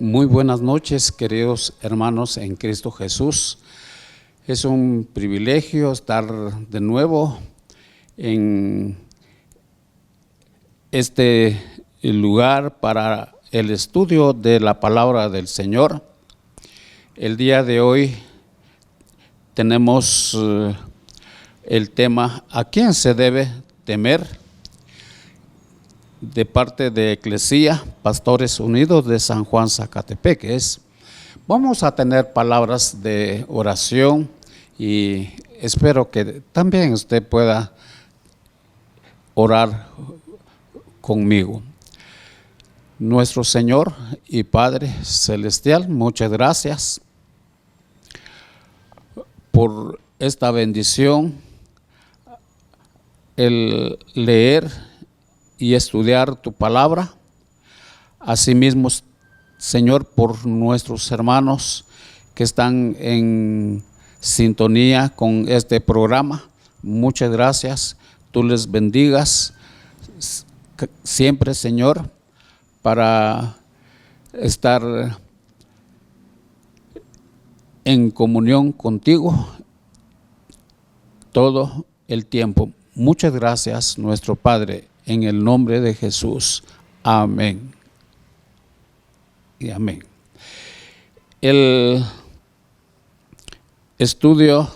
Muy buenas noches, queridos hermanos en Cristo Jesús. Es un privilegio estar de nuevo en este lugar para el estudio de la palabra del Señor. El día de hoy tenemos el tema ¿a quién se debe temer? De parte de Eclesía, Pastores Unidos de San Juan Zacatepeques. Vamos a tener palabras de oración y espero que también usted pueda orar conmigo. Nuestro Señor y Padre Celestial, muchas gracias por esta bendición, el leer y estudiar tu palabra. Asimismo, Señor, por nuestros hermanos que están en sintonía con este programa, muchas gracias. Tú les bendigas siempre, Señor, para estar en comunión contigo todo el tiempo. Muchas gracias, nuestro Padre, en el nombre de Jesús. Amén. Y amén. El estudio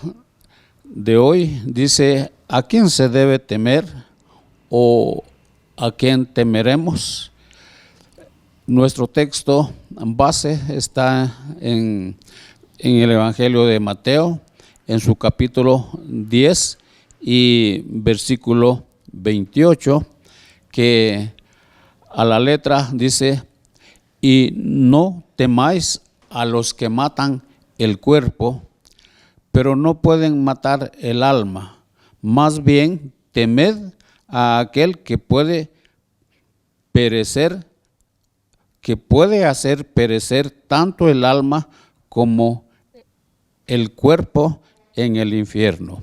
de hoy dice, ¿a quién se debe temer o a quién temeremos? Nuestro texto base está en el Evangelio de Mateo, en su capítulo 10 y versículo 28, que a la letra dice, y no temáis a los que matan el cuerpo, pero no pueden matar el alma. Más bien temed a aquel que puede perecer, que puede hacer perecer tanto el alma como el cuerpo en el infierno.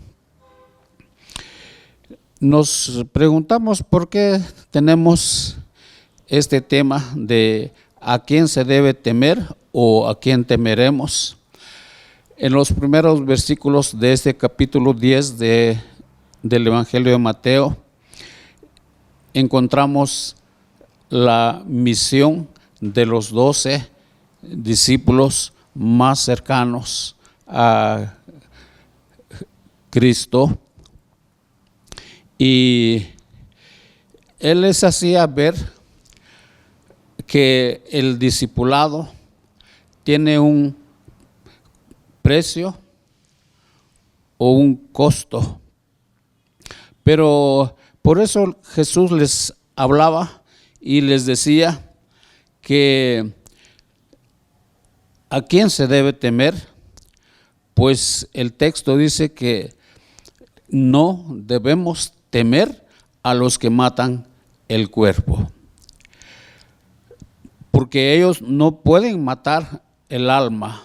Nos preguntamos por qué tenemos este tema de a quién se debe temer o a quién temeremos. En los primeros versículos de este capítulo 10 del Evangelio de Mateo, encontramos la misión de los 12 discípulos más cercanos a Cristo. Y él les hacía ver que el discipulado tiene un precio o un costo. Pero por eso Jesús les hablaba y les decía que ¿a quién se debe temer? Pues el texto dice que no debemos temer a los que matan el cuerpo, porque ellos no pueden matar el alma,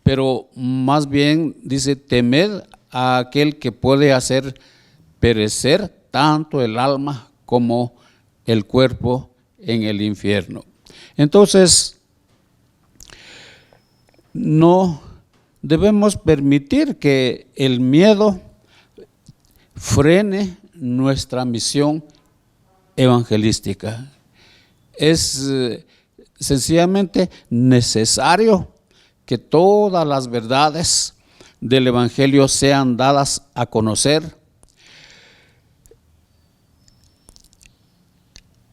pero más bien dice, temed a aquel que puede hacer perecer tanto el alma como el cuerpo en el infierno. Entonces, no debemos permitir que el miedo frene nuestra misión evangelística. Es sencillamente necesario que todas las verdades del Evangelio sean dadas a conocer.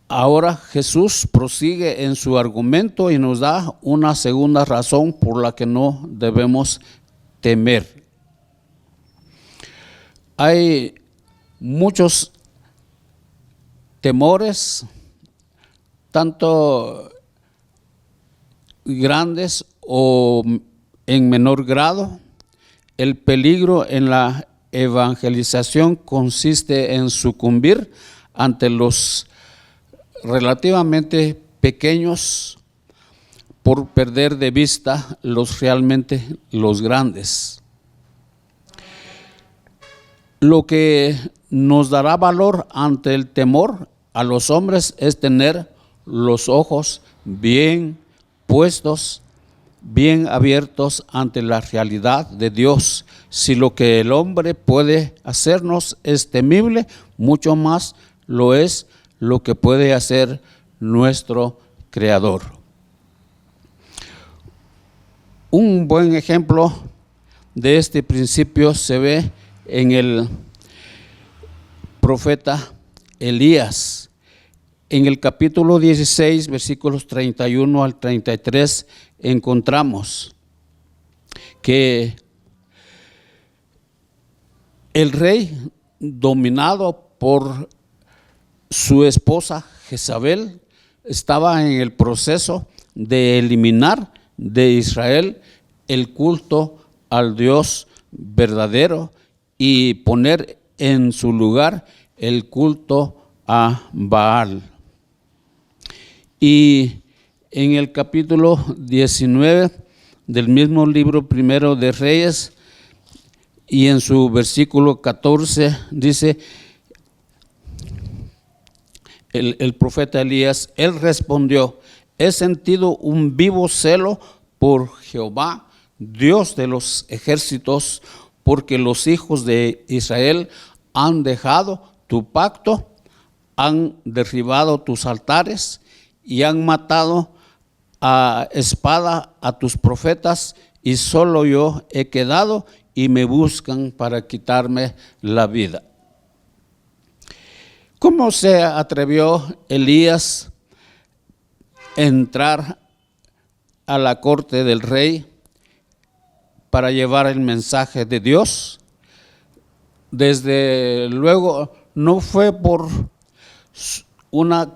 Ahora Jesús prosigue en su argumento y nos da una segunda razón por la que no debemos temer. Hay muchos temores, tanto grandes o en menor grado. El peligro en la evangelización consiste en sucumbir ante los relativamente pequeños por perder de vista los grandes. Lo que nos dará valor ante el temor a los hombres es tener los ojos bien puestos bien abiertos ante la realidad de Dios. Si lo que el hombre puede hacernos es temible, mucho más lo es lo que puede hacer nuestro Creador. Un buen ejemplo de este principio se ve en el profeta Elías. En el capítulo 16, versículos 31 al 33, encontramos que el rey, dominado por su esposa Jezabel, estaba en el proceso de eliminar de Israel el culto al Dios verdadero y poner en su lugar el culto a Baal. Y en el capítulo 19 del mismo libro primero de Reyes, y en su versículo 14 dice, el profeta Elías, él respondió: he sentido un vivo celo por Jehová, Dios de los ejércitos, porque los hijos de Israel han dejado tu pacto, han derribado tus altares y han matado a espada a tus profetas, y solo yo he quedado y me buscan para quitarme la vida. ¿Cómo se atrevió Elías a entrar a la corte del rey para llevar el mensaje de Dios? Desde luego no fue por una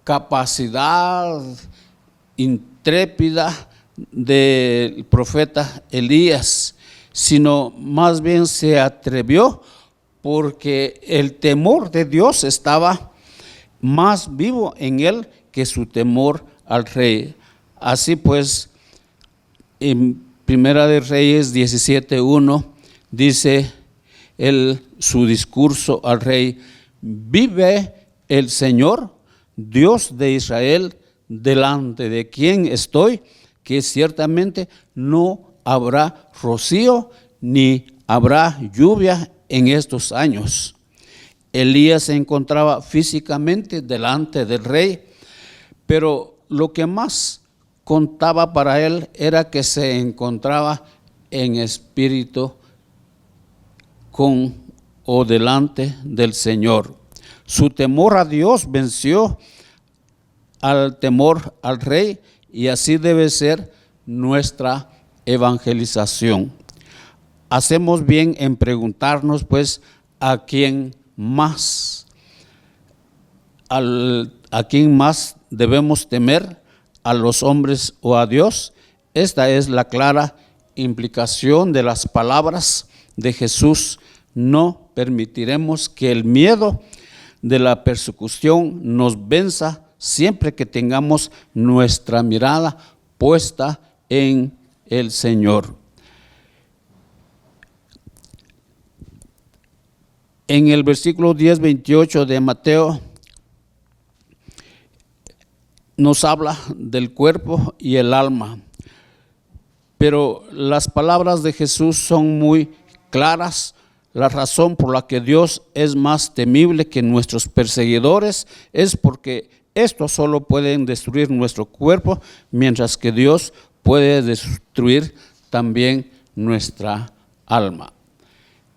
capacidad intrépida del profeta Elías, sino más bien se atrevió porque el temor de Dios estaba más vivo en él que su temor al rey. Así pues, en Primera de Reyes 17:1 dice su discurso al rey: vive el Señor, Dios de Israel, delante de quien estoy, que ciertamente no habrá rocío ni habrá lluvia en estos años. Elías se encontraba físicamente delante del rey, pero lo que más contaba para él era que se encontraba en espíritu con o delante del Señor. Su temor a Dios venció al temor al rey, y así debe ser nuestra evangelización. Hacemos bien en preguntarnos, pues, ¿a quién más debemos temer? ¿A los hombres o a Dios? Esta es la clara implicación de las palabras de Jesús: no permitiremos que el miedo de la persecución nos venza siempre que tengamos nuestra mirada puesta en el Señor. En el versículo 10-28 de Mateo nos habla del cuerpo y el alma, pero las palabras de Jesús son muy claras. La razón por la que Dios es más temible que nuestros perseguidores es porque estos solo pueden destruir nuestro cuerpo, mientras que Dios puede destruir también nuestra alma.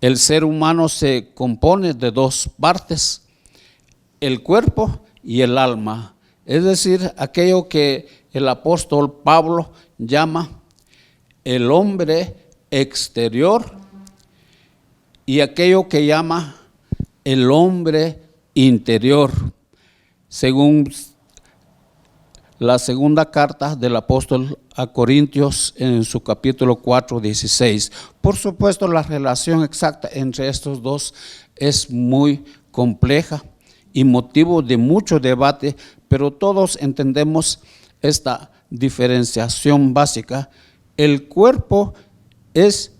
El ser humano se compone de dos partes: el cuerpo y el alma, es decir, aquello que el apóstol Pablo llama el hombre exterior y aquello que llama el hombre interior, según la segunda carta del apóstol a Corintios en su capítulo 4:16. Por supuesto, la relación exacta entre estos dos es muy compleja y motivo de mucho debate, pero todos entendemos esta diferenciación básica. El cuerpo es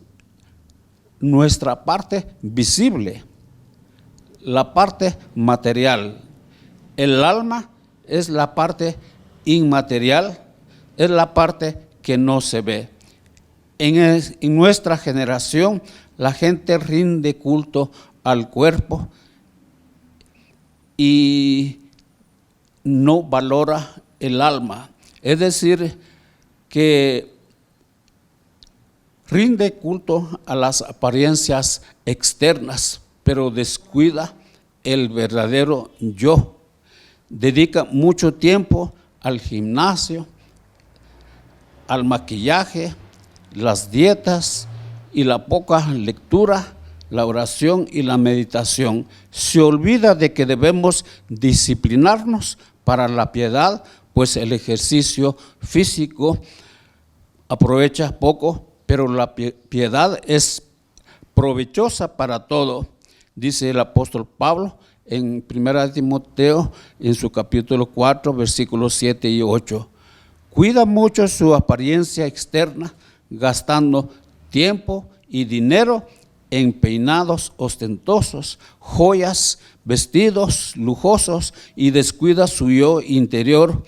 nuestra parte visible, la parte material. El alma es la parte inmaterial, es la parte que no se ve. En nuestra generación, la gente rinde culto al cuerpo y no valora el alma. Es decir, que rinde culto a las apariencias externas, pero descuida el verdadero yo. Dedica mucho tiempo al gimnasio, al maquillaje, las dietas y la poca lectura, la oración y la meditación. Se olvida de que debemos disciplinarnos para la piedad, pues el ejercicio físico aprovecha poco, pero la piedad es provechosa para todo, dice el apóstol Pablo en 1 Timoteo, en su capítulo 4, versículos 7 y 8. Cuida mucho su apariencia externa, gastando tiempo y dinero en peinados ostentosos, joyas, vestidos lujosos, y descuida su yo interior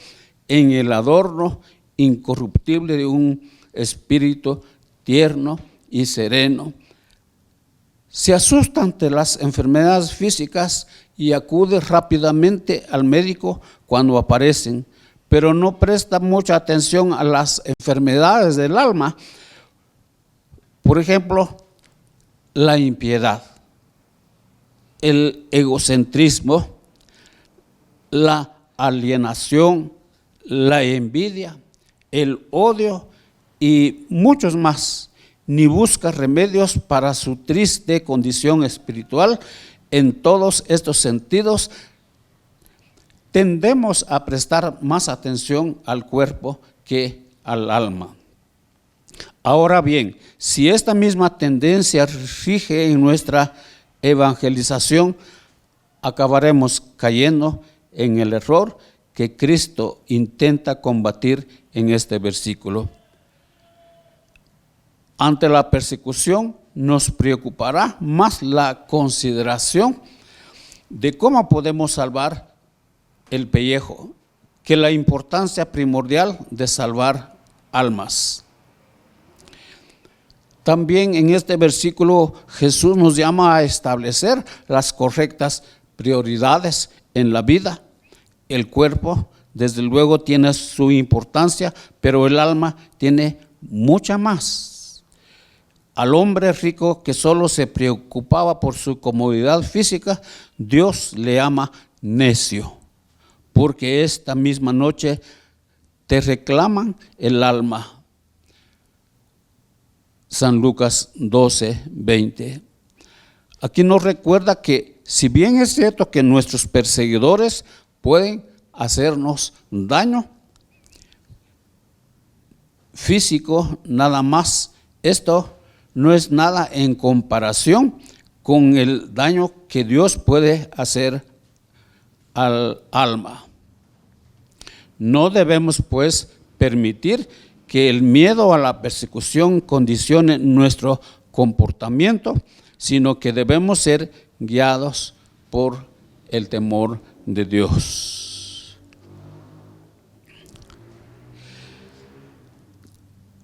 en el adorno incorruptible de un espíritu tierno y sereno. Se asusta ante las enfermedades físicas y acude rápidamente al médico cuando aparecen, pero no presta mucha atención a las enfermedades del alma. Por ejemplo, la impiedad, el egocentrismo, la alienación, la envidia, el odio y muchos más. Ni busca remedios para su triste condición espiritual. En todos estos sentidos, tendemos a prestar más atención al cuerpo que al alma. Ahora bien, si esta misma tendencia rige en nuestra evangelización, acabaremos cayendo en el error que Cristo intenta combatir en este versículo. Ante la persecución nos preocupará más la consideración de cómo podemos salvar el pellejo que la importancia primordial de salvar almas. También en este versículo Jesús nos llama a establecer las correctas prioridades en la vida. El cuerpo, desde luego, tiene su importancia, pero el alma tiene mucha más. Al hombre rico que solo se preocupaba por su comodidad física, Dios le llama necio, porque esta misma noche te reclaman el alma. San Lucas 12, 20. Aquí nos recuerda que si bien es cierto que nuestros perseguidores pueden hacernos daño físico nada más, esto no es nada en comparación con el daño que Dios puede hacer al alma. No debemos, pues, permitir que el miedo a la persecución condicione nuestro comportamiento, sino que debemos ser guiados por el temor de Dios.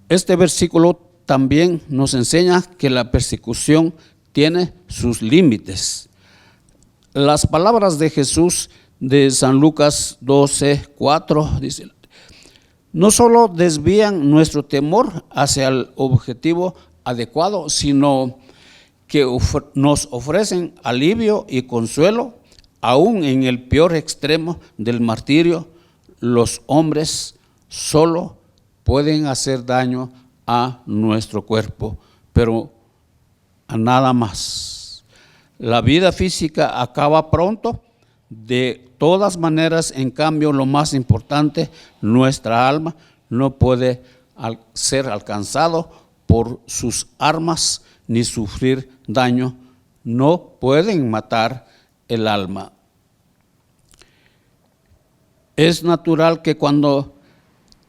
Este versículo también nos enseña que la persecución tiene sus límites. Las palabras de Jesús de San Lucas 12, 4 dice: no solo desvían nuestro temor hacia el objetivo adecuado, sino que nos ofrecen alivio y consuelo, aún en el peor extremo del martirio. Los hombres solo pueden hacer daño a nuestro cuerpo, pero a nada más. La vida física acaba pronto. De todas maneras, en cambio, lo más importante, nuestra alma no puede ser alcanzado por sus armas ni sufrir daño. No pueden matar el alma. Es natural que cuando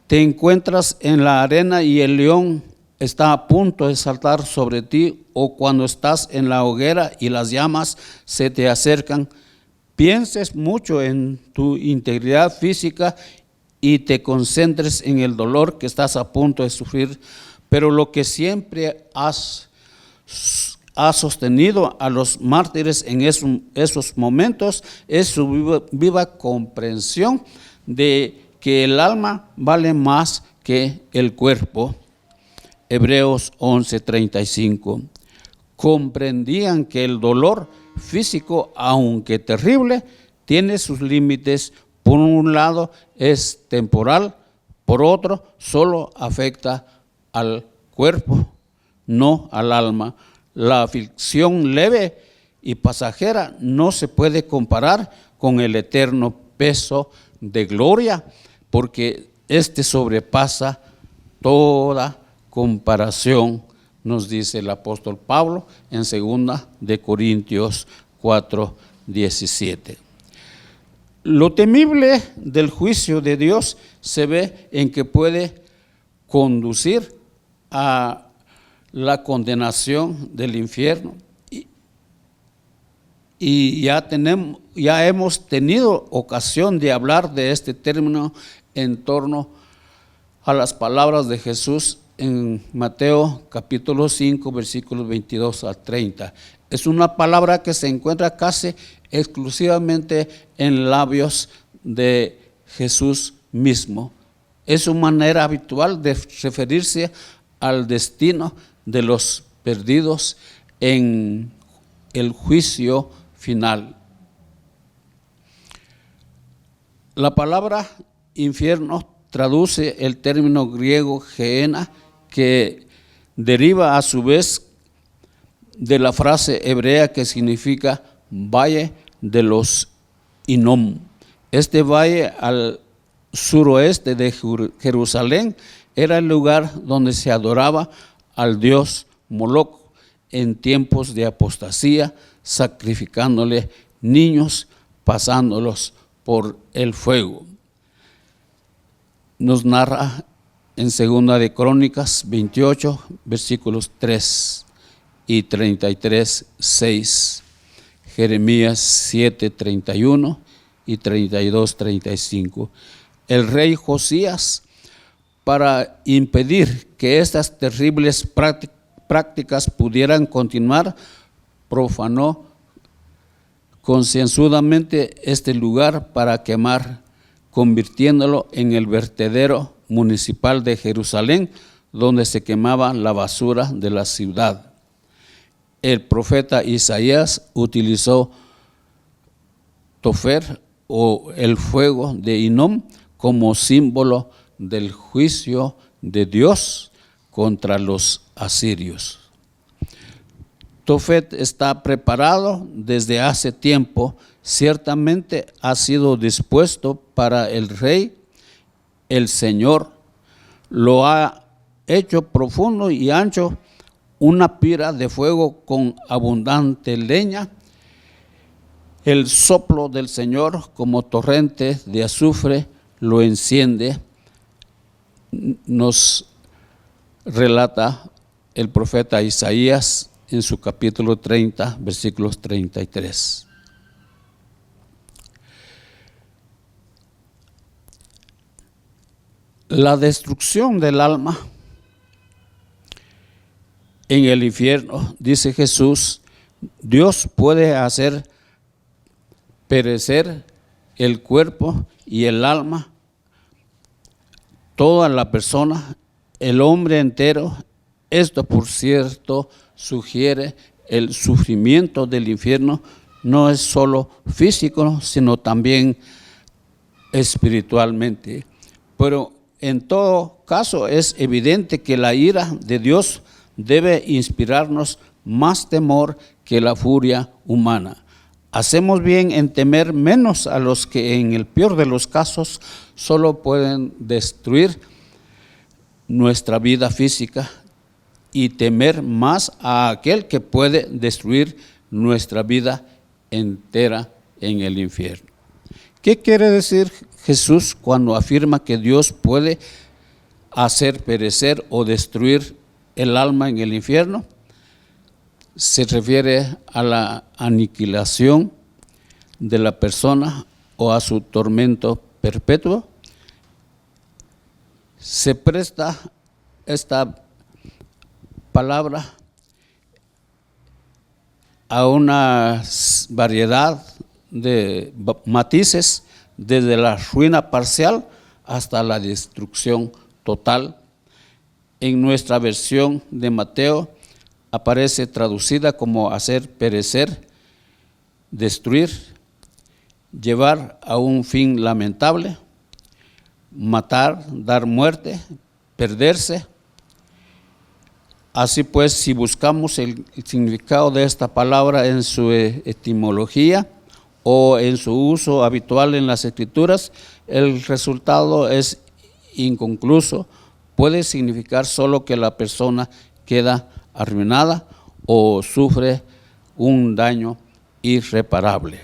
te encuentras en la arena y el león está a punto de saltar sobre ti, o cuando estás en la hoguera y las llamas se te acercan, pienses mucho en tu integridad física y te concentres en el dolor que estás a punto de sufrir, pero lo que siempre ha sostenido a los mártires en esos momentos es su viva comprensión de que el alma vale más que el cuerpo. Hebreos 11:35. Comprendían que el dolor físico, aunque terrible, tiene sus límites. Por un lado es temporal, por otro solo afecta al cuerpo, no al alma. La aflicción leve y pasajera no se puede comparar con el eterno peso de gloria, porque este sobrepasa toda comparación, nos dice el apóstol Pablo en 2 de Corintios 4:17. Lo temible del juicio de Dios se ve en que puede conducir a la condenación del infierno. Y ya hemos tenido ocasión de hablar de este término en torno a las palabras de Jesús en Mateo capítulo 5, versículos 22 a 30. Es una palabra que se encuentra casi exclusivamente en labios de Jesús mismo. Es su manera habitual de referirse al destino de los perdidos en el juicio final. La palabra infierno traduce el término griego gehenna, que deriva a su vez de la frase hebrea que significa valle de los Hinnom. Este valle al suroeste de Jerusalén era el lugar donde se adoraba al dios Moloch en tiempos de apostasía, sacrificándole niños, pasándolos por el fuego. Nos narra en 2 de Crónicas 28, versículos 3 y 33, 6, Jeremías 7, 31 y 32, 35. El rey Josías, para impedir que estas terribles prácticas pudieran continuar, profanó concienzudamente este lugar para quemar, convirtiéndolo en el vertedero municipal de Jerusalén, donde se quemaba la basura de la ciudad. El profeta Isaías utilizó Tofer o el fuego de Hinnom como símbolo del juicio de Dios contra los asirios. Tofet está preparado desde hace tiempo, ciertamente ha sido dispuesto para el rey. El Señor lo ha hecho profundo y ancho, una pira de fuego con abundante leña. El soplo del Señor como torrente de azufre lo enciende, nos relata el profeta Isaías en su capítulo 30, versículos 33. La destrucción del alma en el infierno, dice Jesús, Dios puede hacer perecer el cuerpo y el alma, toda la persona, el hombre entero. Esto, por cierto, sugiere el sufrimiento del infierno no es solo físico, sino también espiritualmente. Pero en todo caso es evidente que la ira de Dios debe inspirarnos más temor que la furia humana. Hacemos bien en temer menos a los que en el peor de los casos solo pueden destruir nuestra vida física, y temer más a aquel que puede destruir nuestra vida entera en el infierno. ¿Qué quiere decir Jesús cuando afirma que Dios puede hacer perecer o destruir el alma en el infierno? Se refiere a la aniquilación de la persona o a su tormento perpetuo. Se presta esta palabra a una variedad de matices, desde la ruina parcial hasta la destrucción total. En nuestra versión de Mateo aparece traducida como hacer perecer, destruir, llevar a un fin lamentable, matar, dar muerte, perderse. Así pues, si buscamos el significado de esta palabra en su etimología o en su uso habitual en las Escrituras, el resultado es inconcluso. Puede significar solo que la persona queda arruinada o sufre un daño irreparable.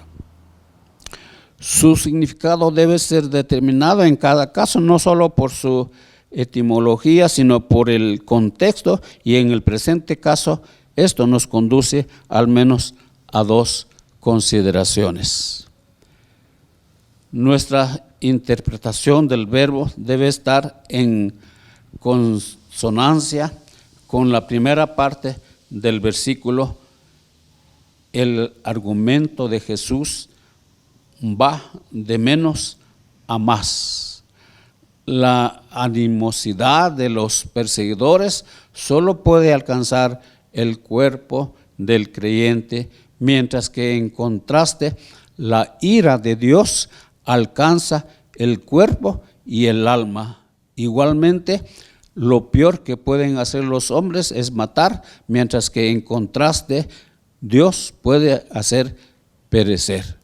Su significado debe ser determinado en cada caso, no solo por su etimología, sino por el contexto, y en el presente caso esto nos conduce al menos a dos consideraciones. Nuestra interpretación del verbo debe estar en consonancia con la primera parte del versículo. El argumento de Jesús va de menos a más. La animosidad de los perseguidores solo puede alcanzar el cuerpo del creyente, mientras que en contraste la ira de Dios alcanza el cuerpo y el alma. Igualmente, lo peor que pueden hacer los hombres es matar, mientras que en contraste Dios puede hacer perecer.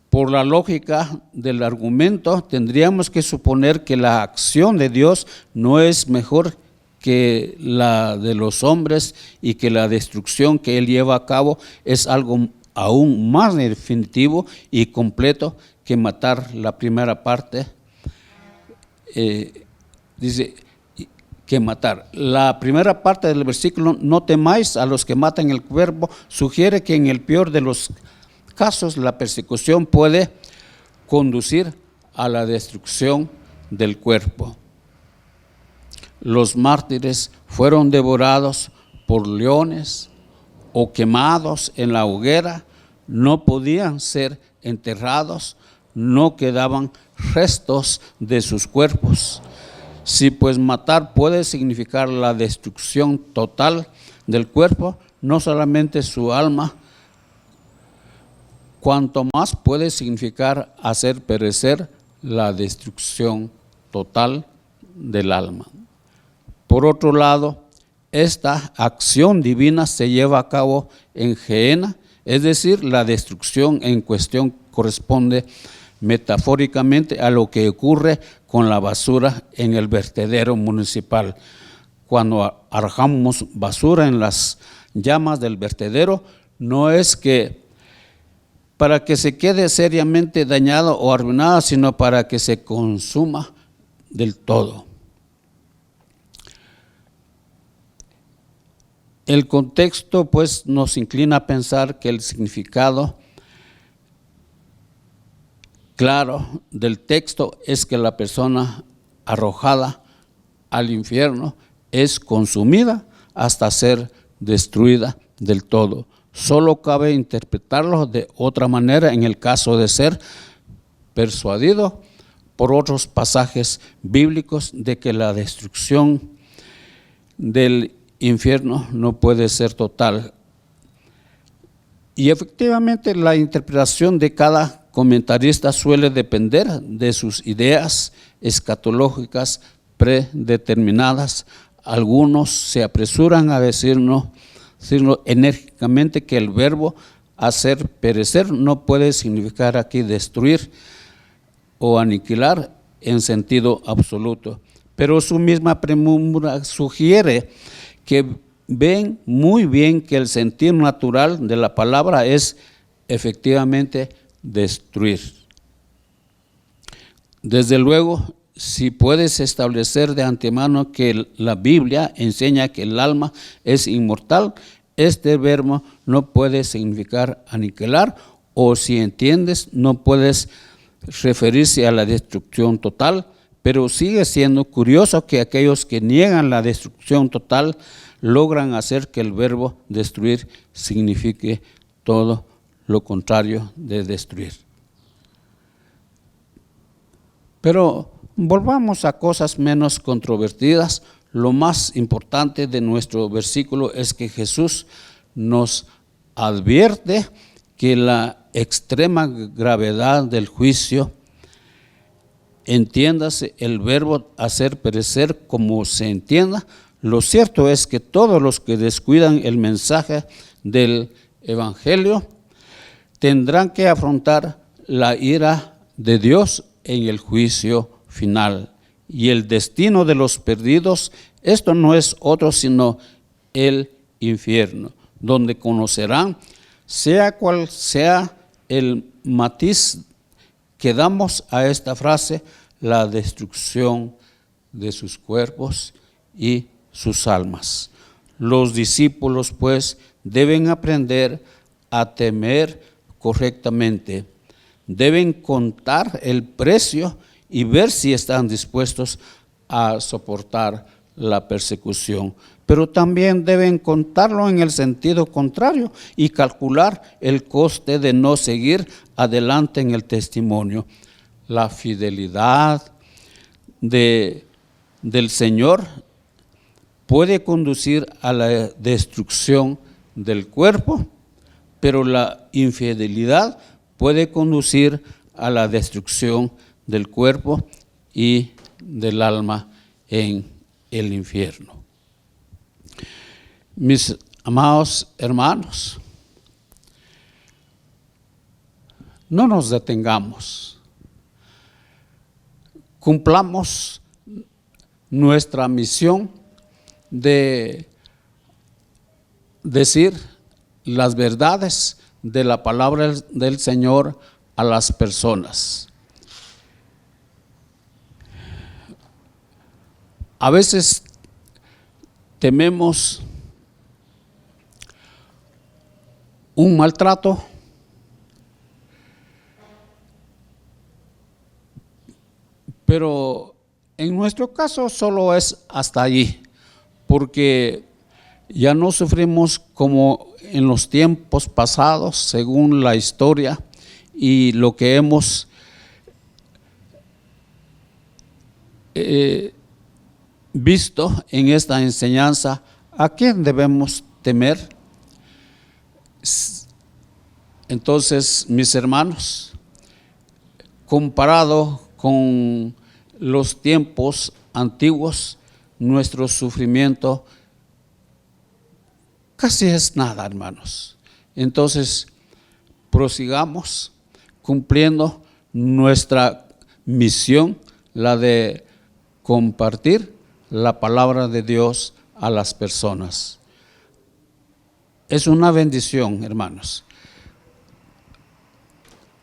Por la lógica del argumento, tendríamos que suponer que la acción de Dios no es mejor que la de los hombres y que la destrucción que Él lleva a cabo es algo aún más definitivo y completo que matar. La primera parte dice que matar. La primera parte del versículo, no temáis a los que matan el cuerpo, sugiere que en el peor de los casos la persecución puede conducir a la destrucción del cuerpo. Los mártires fueron devorados por leones o quemados en la hoguera, no podían ser enterrados, no quedaban restos de sus cuerpos. Si pues matar puede significar la destrucción total del cuerpo, no solamente su alma, cuanto más puede significar hacer perecer la destrucción total del alma. Por otro lado, esta acción divina se lleva a cabo en Gehenna, es decir, la destrucción en cuestión corresponde metafóricamente a lo que ocurre con la basura en el vertedero municipal. Cuando arrojamos basura en las llamas del vertedero, no es que para que se quede seriamente dañado o arruinado, sino para que se consuma del todo. El contexto, pues, nos inclina a pensar que el significado claro del texto es que la persona arrojada al infierno es consumida hasta ser destruida del todo. Solo cabe interpretarlo de otra manera en el caso de ser persuadido por otros pasajes bíblicos de que la destrucción del infierno no puede ser total. Y efectivamente la interpretación de cada comentarista suele depender de sus ideas escatológicas predeterminadas. Algunos se apresuran a decirnos enérgicamente que el verbo hacer perecer no puede significar aquí destruir o aniquilar en sentido absoluto, pero su misma premura sugiere que ven muy bien que el sentido natural de la palabra es efectivamente destruir. Desde luego, si puedes establecer de antemano que la Biblia enseña que el alma es inmortal, este verbo no puede significar aniquilar, o si entiendes, no puedes referirse a la destrucción total, pero sigue siendo curioso que aquellos que niegan la destrucción total logran hacer que el verbo destruir signifique todo lo contrario de destruir. Pero volvamos a cosas menos controvertidas. Lo más importante de nuestro versículo es que Jesús nos advierte que la extrema gravedad del juicio, entiéndase el verbo hacer perecer como se entienda, lo cierto es que todos los que descuidan el mensaje del Evangelio tendrán que afrontar la ira de Dios en el juicio final. Y el destino de los perdidos, esto no es otro sino el infierno, donde conocerán, sea cual sea el matiz que damos a esta frase, la destrucción de sus cuerpos y sus almas. Los discípulos, pues, deben aprender a temer correctamente. Deben contar el precio y ver si están dispuestos a soportar la persecución. Pero también deben contarlo en el sentido contrario y calcular el coste de no seguir adelante en el testimonio. La fidelidad del Señor puede conducir a la destrucción del cuerpo, pero la infidelidad puede conducir a la destrucción del cuerpo y del alma en el infierno. Mis amados hermanos, no nos detengamos. Cumplamos nuestra misión de decir las verdades de la palabra del Señor a las personas. A veces tememos un maltrato, pero en nuestro caso solo es hasta allí, porque ya no sufrimos como en los tiempos pasados, según la historia y lo que hemos visto en esta enseñanza. ¿A quién debemos temer? Entonces, mis hermanos, comparado con los tiempos antiguos, nuestro sufrimiento casi es nada, hermanos. Entonces, prosigamos cumpliendo nuestra misión, la de compartir la palabra de Dios a las personas. Es una bendición, hermanos.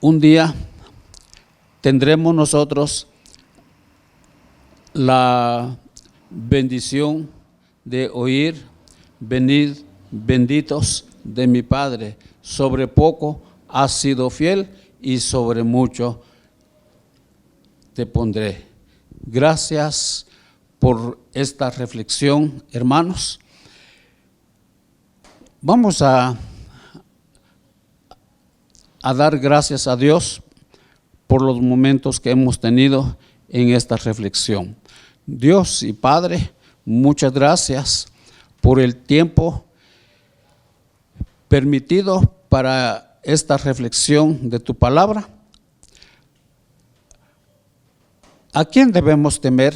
Un día tendremos nosotros la bendición de oír: venid benditos de mi Padre, sobre poco has sido fiel y sobre mucho te pondré. Gracias por esta reflexión, hermanos. Vamos a dar gracias a Dios por los momentos que hemos tenido en esta reflexión. Dios y Padre, muchas gracias por el tiempo permitido para esta reflexión de tu palabra. ¿A quién debemos temer?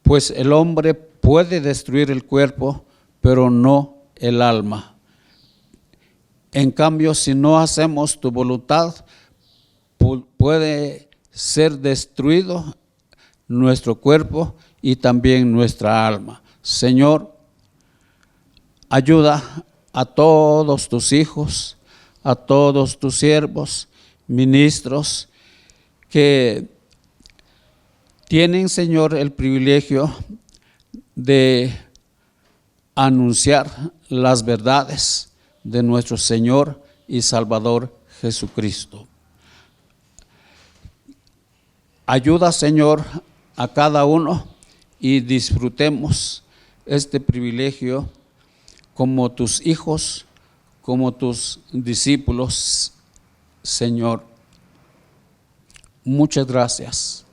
Pues el hombre puede destruir el cuerpo, pero no el alma. En cambio, si no hacemos tu voluntad, puede ser destruido nuestro cuerpo y también nuestra alma. Señor, ayuda a todos tus hijos, a todos tus siervos, ministros, que tienen, Señor, el privilegio de anunciar las verdades de nuestro Señor y Salvador Jesucristo. Ayuda, Señor, a cada uno y disfrutemos este privilegio como tus hijos, como tus discípulos, Señor. Muchas gracias.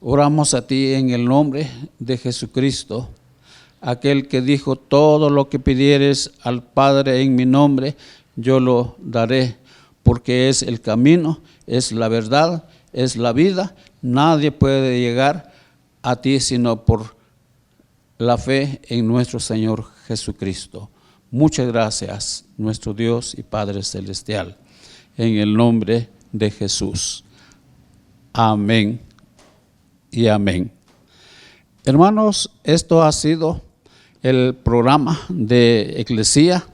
Oramos a ti en el nombre de Jesucristo, aquel que dijo: todo lo que pidieres al Padre en mi nombre, yo lo daré, porque es el camino, es la verdad, es la vida. Nadie puede llegar a ti sino por la fe en nuestro Señor Jesucristo. Muchas gracias, nuestro Dios y Padre Celestial, en el nombre de Jesús. Amén y amén. Hermanos, esto ha sido el programa de Eclesía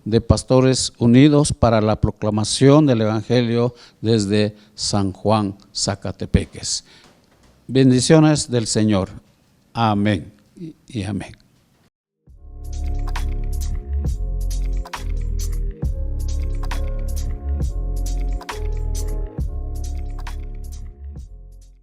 de Pastores Unidos para la proclamación del Evangelio desde San Juan, Zacatepeques. Bendiciones del Señor. Amén y amén.